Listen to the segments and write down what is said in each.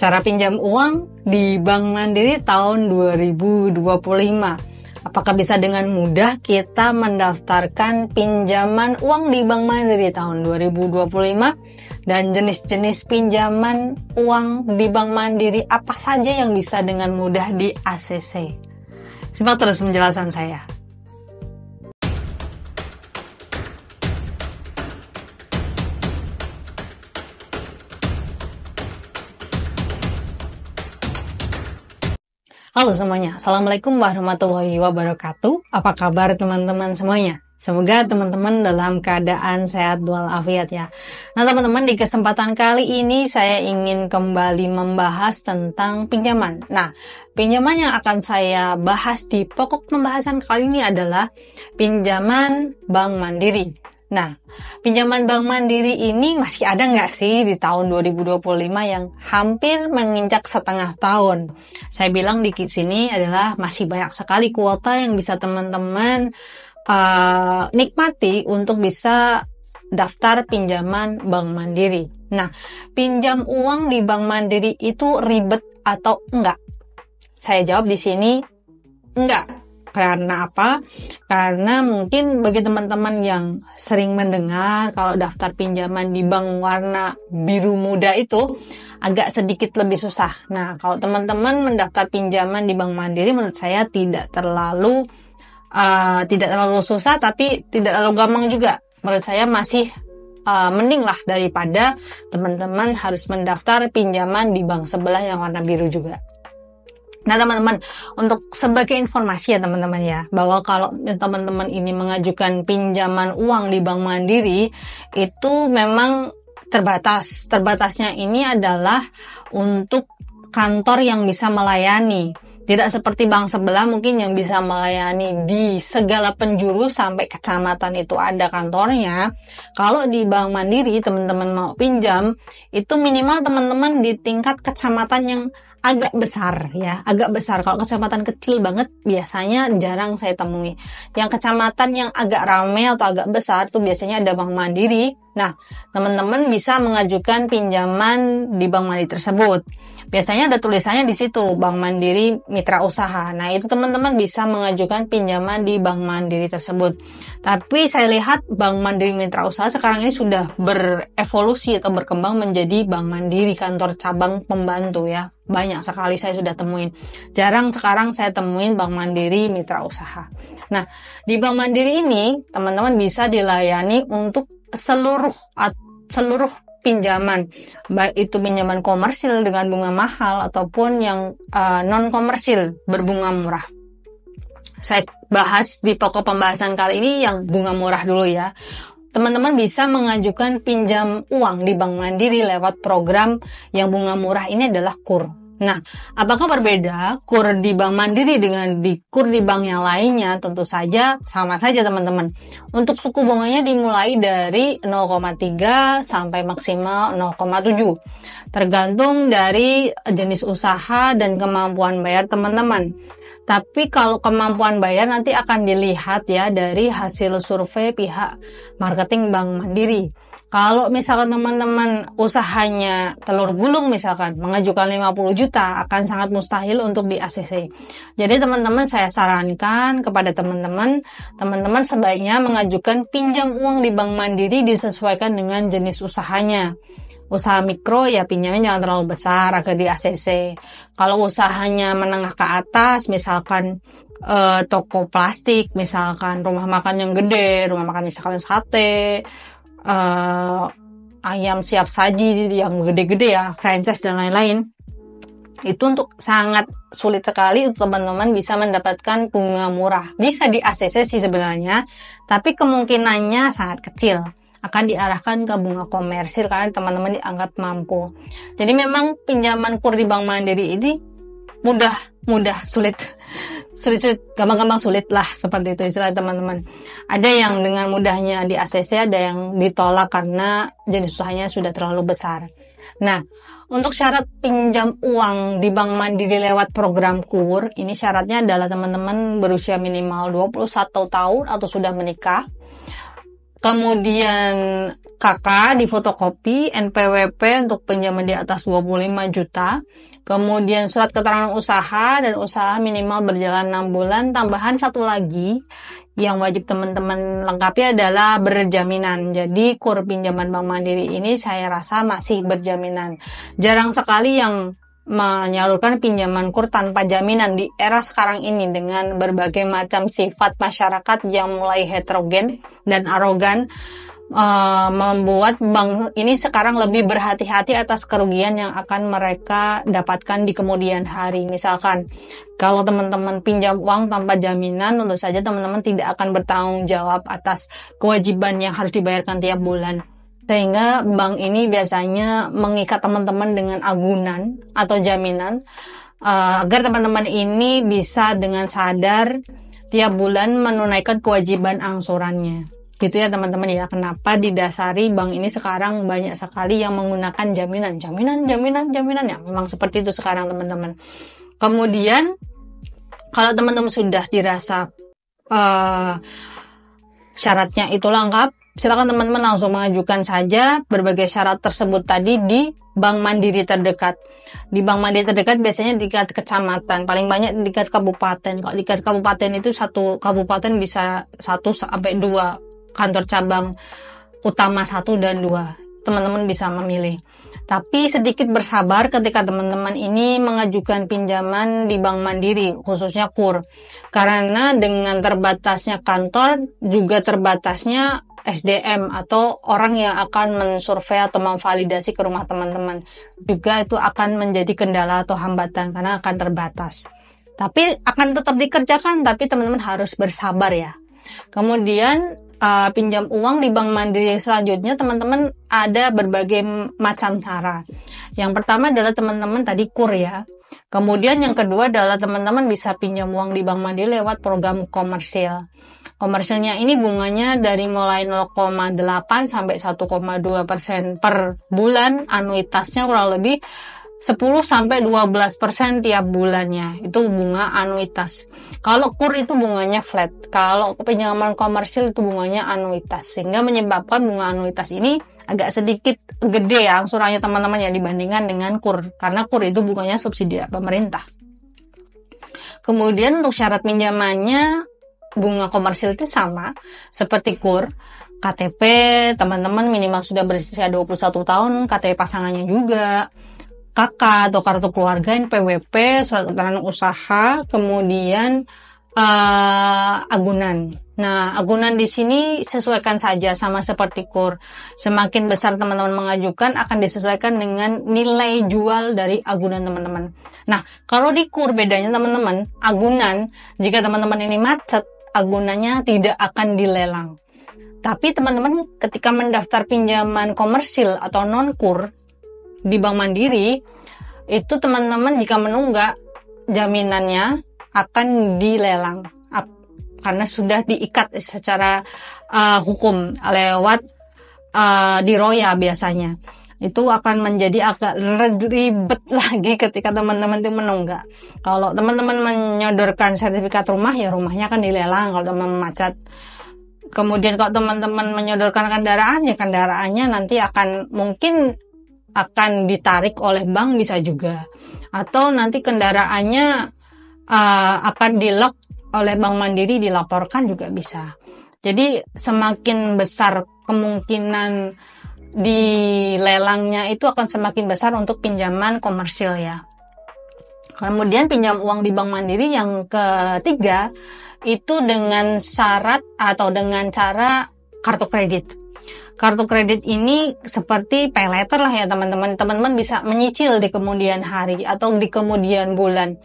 Cara pinjam uang di Bank Mandiri tahun 2025. Apakah bisa dengan mudah kita mendaftarkan pinjaman uang di Bank Mandiri tahun 2025? Dan jenis-jenis pinjaman uang di Bank Mandiri apa saja yang bisa dengan mudah di ACC? Simak terus penjelasan saya. Halo semuanya, Assalamualaikum warahmatullahi wabarakatuh. Apa kabar teman-teman semuanya? Semoga teman-teman dalam keadaan sehat walafiat ya. Nah teman-teman, di kesempatan kali ini saya ingin kembali membahas tentang pinjaman. Nah, pinjaman yang akan saya bahas di pokok pembahasan kali ini adalah pinjaman Bank Mandiri. Nah, pinjaman Bank Mandiri ini masih ada nggak sih di tahun 2025 yang hampir menginjak setengah tahun? Saya bilang di sini adalah masih banyak sekali kuota yang bisa teman-teman nikmati untuk bisa daftar pinjaman Bank Mandiri. Nah, pinjam uang di Bank Mandiri itu ribet atau enggak? Saya jawab di sini enggak. Karena apa? Karena mungkin bagi teman-teman yang sering mendengar kalau daftar pinjaman di bank warna biru muda itu agak sedikit lebih susah. Nah, kalau teman-teman mendaftar pinjaman di Bank Mandiri menurut saya tidak terlalu susah, tapi tidak terlalu gampang juga. Menurut saya masih mending lah daripada teman-teman harus mendaftar pinjaman di bank sebelah yang warna biru juga. Nah teman-teman, untuk sebagai informasi ya teman-teman ya, bahwa kalau teman-teman ini mengajukan pinjaman uang di Bank Mandiri, itu memang terbatas. Terbatasnya ini adalah untuk kantor yang bisa melayani. Tidak seperti bank sebelah mungkin yang bisa melayani di segala penjuru sampai kecamatan itu ada kantornya. Kalau di Bank Mandiri teman-teman mau pinjam, itu minimal teman-teman di tingkat kecamatan yang agak besar ya, agak besar. Kalau kecamatan kecil banget biasanya jarang saya temui. Yang kecamatan yang agak ramai atau agak besar tuh biasanya ada Bank Mandiri. Nah, teman-teman bisa mengajukan pinjaman di Bank Mandiri tersebut. Biasanya ada tulisannya di situ, Bank Mandiri Mitra Usaha. Nah, itu teman-teman bisa mengajukan pinjaman di Bank Mandiri tersebut. Tapi saya lihat Bank Mandiri Mitra Usaha sekarang ini sudah berevolusi atau berkembang menjadi Bank Mandiri kantor cabang pembantu ya. Banyak sekali saya sudah temuin. Jarang sekarang saya temuin Bank Mandiri Mitra Usaha. Nah, di Bank Mandiri ini teman-teman bisa dilayani untuk seluruh pinjaman, baik itu pinjaman komersil dengan bunga mahal ataupun yang non komersil berbunga murah. Saya bahas di pokok pembahasan kali ini yang bunga murah dulu ya. Teman-teman bisa mengajukan pinjam uang di Bank Mandiri lewat program yang bunga murah ini adalah KUR. Nah, apakah berbeda KUR di Bank Mandiri dengan KUR di bank yang lainnya? Tentu saja sama saja teman-teman. Untuk suku bunganya dimulai dari 0,3 sampai maksimal 0,7. Tergantung dari jenis usaha dan kemampuan bayar teman-teman. Tapi kalau kemampuan bayar nanti akan dilihat ya dari hasil survei pihak marketing Bank Mandiri. Kalau misalkan teman-teman usahanya telur gulung misalkan mengajukan 50 juta akan sangat mustahil untuk di ACC. Jadi teman-teman saya sarankan kepada teman-teman sebaiknya mengajukan pinjam uang di Bank Mandiri disesuaikan dengan jenis usahanya. Usaha mikro ya pinjamnya jangan terlalu besar agar di ACC. Kalau usahanya menengah ke atas misalkan toko plastik, misalkan rumah makan yang gede, rumah makan misalkan sate, ayam siap saji yang gede-gede ya, franchise dan lain-lain, itu untuk sangat sulit sekali untuk teman-teman bisa mendapatkan bunga murah. Bisa di ACC sih sebenarnya, tapi kemungkinannya sangat kecil akan diarahkan ke bunga komersil karena teman-teman dianggap mampu. Jadi memang pinjaman KUR di Bank Mandiri ini mudah, sulit, gampang-gampang sulit lah, seperti itu istilah teman-teman. Ada yang dengan mudahnya di ACC, ada yang ditolak karena jenis usahanya sudah terlalu besar. Nah, untuk syarat pinjam uang di Bank Mandiri lewat program KUR, ini syaratnya adalah teman-teman berusia minimal 21 tahun atau sudah menikah. Kemudian KK di fotokopi, NPWP untuk pinjaman di atas 25 juta. Kemudian surat keterangan usaha dan usaha minimal berjalan 6 bulan. Tambahan satu lagi yang wajib teman-teman lengkapi adalah berjaminan. Jadi KUR pinjaman Bank Mandiri ini saya rasa masih berjaminan. Jarang sekali yang menyalurkan pinjaman KUR tanpa jaminan di era sekarang ini dengan berbagai macam sifat masyarakat yang mulai heterogen dan arogan, membuat bank ini sekarang lebih berhati-hati atas kerugian yang akan mereka dapatkan di kemudian hari. Misalkan kalau teman-teman pinjam uang tanpa jaminan, tentu saja teman-teman tidak akan bertanggung jawab atas kewajiban yang harus dibayarkan tiap bulan. Sehingga bank ini biasanya mengikat teman-teman dengan agunan atau jaminan, agar teman-teman ini bisa dengan sadar tiap bulan menunaikan kewajiban angsurannya. Gitu ya teman-teman ya. Kenapa didasari bank ini sekarang banyak sekali yang menggunakan jaminan ya. Memang seperti itu sekarang teman-teman. Kemudian kalau teman-teman sudah dirasa syaratnya itu lengkap, silakan teman-teman langsung mengajukan saja berbagai syarat tersebut tadi di Bank Mandiri terdekat. Di Bank Mandiri terdekat biasanya di tingkat kecamatan, paling banyak di tingkat kabupaten. Kalau di tingkat kabupaten itu satu kabupaten bisa 1 sampai 2 kantor cabang utama 1 dan 2. Teman-teman bisa memilih. Tapi sedikit bersabar ketika teman-teman ini mengajukan pinjaman di Bank Mandiri, khususnya KUR. Karena dengan terbatasnya kantor, juga terbatasnya SDM atau orang yang akan mensurvei atau memvalidasi ke rumah teman-teman. Juga itu akan menjadi kendala atau hambatan karena akan terbatas. Tapi akan tetap dikerjakan, tapi teman-teman harus bersabar ya. Kemudian pinjam uang di Bank Mandiri selanjutnya teman-teman ada berbagai macam cara. Yang pertama adalah teman-teman tadi KUR ya. Kemudian yang kedua adalah teman-teman bisa pinjam uang di Bank Mandiri lewat program komersil. Komersilnya ini bunganya dari mulai 0,8 sampai 1,2% per bulan, anuitasnya kurang lebih 10 sampai 12% tiap bulannya. Itu bunga anuitas. Kalau KUR itu bunganya flat. Kalau pinjaman komersil itu bunganya anuitas. Sehingga menyebabkan bunga anuitas ini agak sedikit gede ya angsurannya teman-teman ya dibandingkan dengan KUR. Karena KUR itu bunganya subsidi pemerintah. Kemudian untuk syarat pinjamannya bunga komersil itu sama seperti KUR. KTP teman-teman minimal sudah berusia 21 tahun, KTP pasangannya juga. KK atau kartu keluarga, NPWP, surat keterangan usaha, kemudian agunan. Nah, agunan di sini sesuaikan saja sama seperti KUR. Semakin besar teman-teman mengajukan akan disesuaikan dengan nilai jual dari agunan teman-teman. Nah, kalau di KUR bedanya teman-teman, agunan jika teman-teman ini macet, agunannya tidak akan dilelang. Tapi teman-teman ketika mendaftar pinjaman komersil atau non-KUR di Bank Mandiri, itu teman-teman jika menunggak jaminannya akan dilelang karena sudah diikat secara hukum lewat diroya biasanya. Itu akan menjadi agak ribet lagi ketika teman-teman itu menunggak. Kalau teman-teman menyodorkan sertifikat rumah, ya rumahnya akan dilelang kalau teman macet. Kemudian kalau teman-teman menyodorkan kendaraan, ya kendaraannya nanti mungkin akan ditarik oleh bank bisa juga. Atau nanti kendaraannya akan di-lock oleh Bank Mandiri, dilaporkan juga bisa. Jadi semakin besar kemungkinan dilelangnya itu akan semakin besar untuk pinjaman komersil ya. Kemudian pinjam uang di Bank Mandiri yang ketiga itu dengan syarat atau dengan cara kartu kredit. Kartu kredit ini seperti pay later lah ya teman-teman. Teman-teman bisa menyicil di kemudian hari atau di kemudian bulan.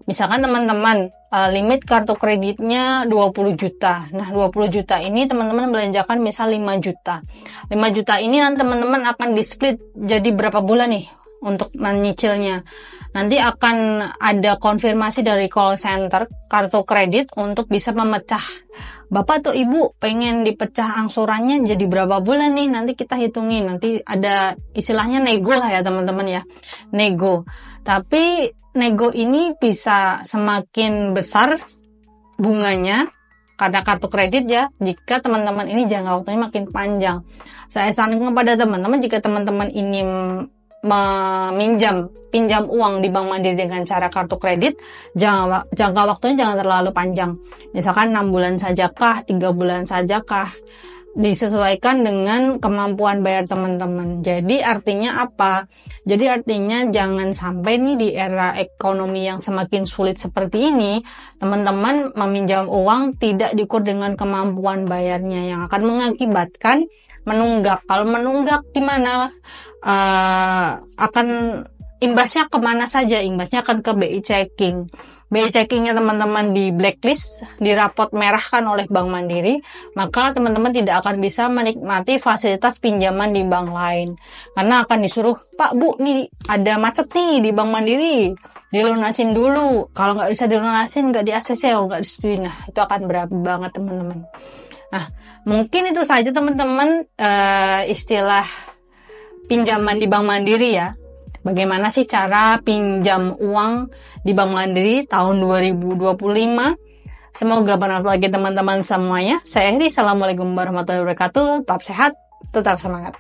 Misalkan teman-teman limit kartu kreditnya 20 juta. Nah 20 juta ini teman-teman belanjakan misal 5 juta. 5 juta ini nanti teman-teman akan di-split jadi berapa bulan nih untuk menyicilnya. Nanti akan ada konfirmasi dari call center kartu kredit untuk bisa memecah. Bapak atau ibu pengen dipecah angsurannya jadi berapa bulan nih, nanti kita hitungin. Nanti ada istilahnya nego lah ya teman-teman ya, nego. Tapi nego ini bisa semakin besar bunganya karena kartu kredit ya, jika teman-teman ini jangka waktunya makin panjang. Saya sarankan kepada teman-teman, jika teman-teman ini pinjam uang di Bank Mandiri dengan cara kartu kredit, jangka waktunya jangan terlalu panjang. Misalkan 6 bulan sajakah, 3 bulan sajakah, disesuaikan dengan kemampuan bayar teman-teman. Jadi artinya apa? Jadi artinya jangan sampai nih di era ekonomi yang semakin sulit seperti ini, teman-teman meminjam uang tidak diukur dengan kemampuan bayarnya, yang akan mengakibatkan menunggak. Kalau menunggak gimana? Akan imbasnya kemana saja? Imbasnya akan ke BI checking. BI checkingnya teman-teman di blacklist, dirapot merahkan oleh Bank Mandiri, maka teman-teman tidak akan bisa menikmati fasilitas pinjaman di bank lain. Karena akan disuruh, Pak, Bu, nih ada macet nih di Bank Mandiri, dilunasin dulu. Kalau nggak bisa dilunasin, nggak di-ACC, nggak disetujui. Nah, itu akan berat banget teman-teman. Nah, mungkin itu saja teman-teman istilah pinjaman di Bank Mandiri ya. Bagaimana sih cara pinjam uang di Bank Mandiri tahun 2025? Semoga bermanfaat bagi teman-teman semuanya. Saya Heri, assalamualaikum warahmatullahi wabarakatuh. Tetap sehat, tetap semangat.